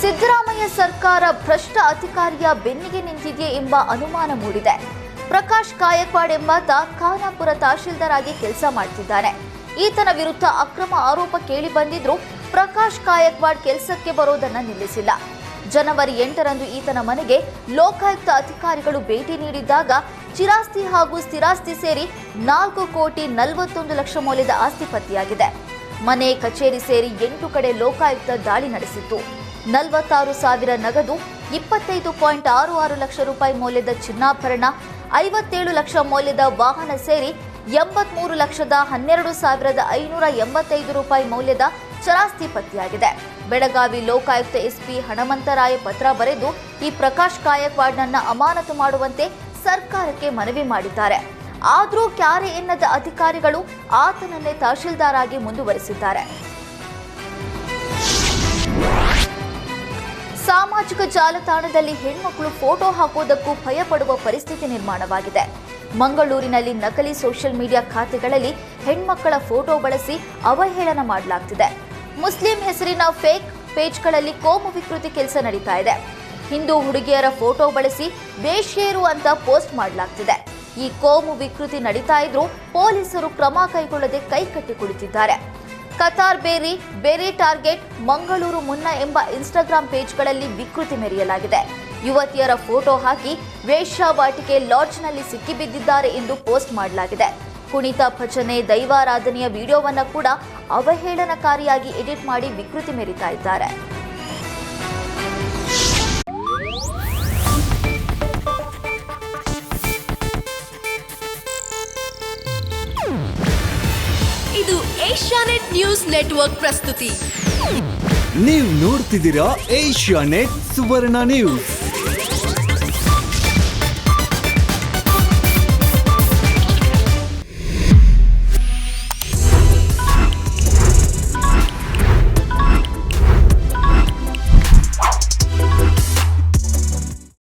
ಸಿದ್ದರಾಮಯ್ಯ ಸರ್ಕಾರ ಭ್ರಷ್ಟ ಅಧಿಕಾರಿಯ ಬೆನ್ನಿಗೆ ನಿಂತಿದೆ ಎಂಬ ಅನುಮಾನ ಮೂಡಿದೆ. ಪ್ರಕಾಶ್ ಕಾಯಕ್ವಾಡ್ ಎಂಬಾತ ಖಾನಾಪುರ ತಹಶೀಲ್ದಾರ್ ಆಗಿ ಕೆಲಸ ಮಾಡ್ತಿದ್ದಾನೆ. ಈತನ ವಿರುದ್ಧ ಅಕ್ರಮ ಆರೋಪ ಕೇಳಿ ಬಂದಿದ್ರು ಪ್ರಕಾಶ್ ಕಾಯಕ್ವಾಡ್ ಕೆಲಸಕ್ಕೆ ಬರೋದನ್ನ ನಿಲ್ಲಿಸಿಲ್ಲ. ಜನವರಿ 8ರಂದು ಈತನ ಮನೆಗೆ ಲೋಕಾಯುಕ್ತ ಅಧಿಕಾರಿಗಳು ಭೇಟಿ ನೀಡಿದ್ದಾಗ ಚಿರಾಸ್ತಿ ಹಾಗೂ ಸ್ಥಿರಾಸ್ತಿ ಸೇರಿ 4,41,00,000 ಮೌಲ್ಯದ ಆಸ್ತಿ ಪತ್ತೆಯಾಗಿದೆ. ಮನೆ, ಕಚೇರಿ ಸೇರಿ 8 ಕಡೆ ಲೋಕಾಯುಕ್ತ ದಾಳಿ ನಡೆಸಿತ್ತು. 46,000 ನಗದು, 25.66 ಲಕ್ಷ ರೂಪಾಯಿ ಮೌಲ್ಯದ ಚಿನ್ನಾಭರಣ, 57 ಲಕ್ಷ ಮೌಲ್ಯದ ವಾಹನ ಸೇರಿ 83,12,585 ರೂಪಾಯಿ ಮೌಲ್ಯದ ಚರಾಸ್ತಿ ಪತ್ತೆಯಾಗಿದೆ. ಬೆಳಗಾವಿ ಲೋಕಾಯುಕ್ತ ಎಸ್ಪಿ ಹಣಮಂತರಾಯ ಪತ್ರ ಬರೆದು ಈ ಪ್ರಕಾಶ್ ಕಾಯಕ್ವಾಡ್ನನ್ನ ಅಮಾನತು ಮಾಡುವಂತೆ ಸರ್ಕಾರಕ್ಕೆ ಮನವಿ ಮಾಡಿದ್ದಾರೆ. ಆದರೂ ಕ್ಯಾರೆ ಎನ್ನದ ಅಧಿಕಾರಿಗಳು ಆತನನ್ನೇ ತಹಶೀಲ್ದಾರ್ ಆಗಿ ಮುಂದುವರೆಸಿದ್ದಾರೆ. ಸಾಮಾಜಿಕ ಜಾಲತಾಣದಲ್ಲಿ ಹೆಣ್ಮಕ್ಳು ಫೋಟೋ ಹಾಕುವುದಕ್ಕೂ ಭಯಪಡುವ ಪರಿಸ್ಥಿತಿ ನಿರ್ಮಾಣವಾಗಿದೆ. ಮಂಗಳೂರಿನಲ್ಲಿ ನಕಲಿ ಸೋಷಿಯಲ್ ಮೀಡಿಯಾ ಖಾತೆಗಳಲ್ಲಿ ಹೆಣ್ಮಕ್ಕಳ ಫೋಟೋ ಬಳಸಿ ಅವಹೇಳನ ಮಾಡಲಾಗ್ತಿದೆ. ಮುಸ್ಲಿಂ ಹೆಸರಿನ ಫೇಕ್ ಪೇಜ್ಗಳಲ್ಲಿ ಕೋಮು ವಿಕೃತಿ ಕೆಲಸ ನಡೀತಾ ಇದೆ. ಹಿಂದೂ ಹುಡುಗಿಯರ ಫೋಟೋ ಬಳಸಿ ಬೇಶ್ಯೇರು ಅಂತ ಪೋಸ್ಟ್ ಮಾಡಲಾಗ್ತಿದೆ. ಈ ಕೋಮು ವಿಕೃತಿ ನಡೀತಾ ಇದ್ರೂ ಪೊಲೀಸರು ಕ್ರಮ ಕೈಗೊಳ್ಳದೆ ಕೈಕಟ್ಟಿ ಕುಳಿತಿದ್ದಾರೆ. ಕತಾರ್ ಬೇರೆ ಟಾರ್ಗೆಟ್ ಮಂಗಳೂರು ಮುನ್ನ ಎಂಬ ಇನ್ಸ್ಟಾಗ್ರಾಂ ಪೇಜ್ಗಳಲ್ಲಿ ವಿಕೃತಿ ಮೆರೆಯಲಾಗಿದೆ. ಯುವತಿಯರ ಫೋಟೋ ಹಾಕಿ ವೇಶ್ಯಾವಾಟಿಕೆ ಲಾಡ್ಜ್ನಲ್ಲಿ ಸಿಕ್ಕಿಬಿದ್ದಿದ್ದಾರೆ ಎಂದು ಪೋಸ್ಟ್ ಮಾಡಲಾಗಿದೆ. ಕುಣಿತ, ಭಜನೆ, ದೈವಾರಾಧನೆಯ ವಿಡಿಯೋವನ್ನ ಕೂಡ ಅವಹೇಳನಕಾರಿಯಾಗಿ ಎಡಿಟ್ ಮಾಡಿ ವಿಕೃತಿ ಮೆರೀತಾ ಇದ್ದಾರೆ. ಇದು ಏಷ್ಯಾನೆಟ್ ನ್ಯೂಸ್ ನೆಟ್ವರ್ಕ್ ಪ್ರಸ್ತುತಿ. ನೀವು ನೋಡ್ತಿದ್ದೀರಾ ಏಷ್ಯಾನೆಟ್ ಸುವರ್ಣ ನ್ಯೂಸ್.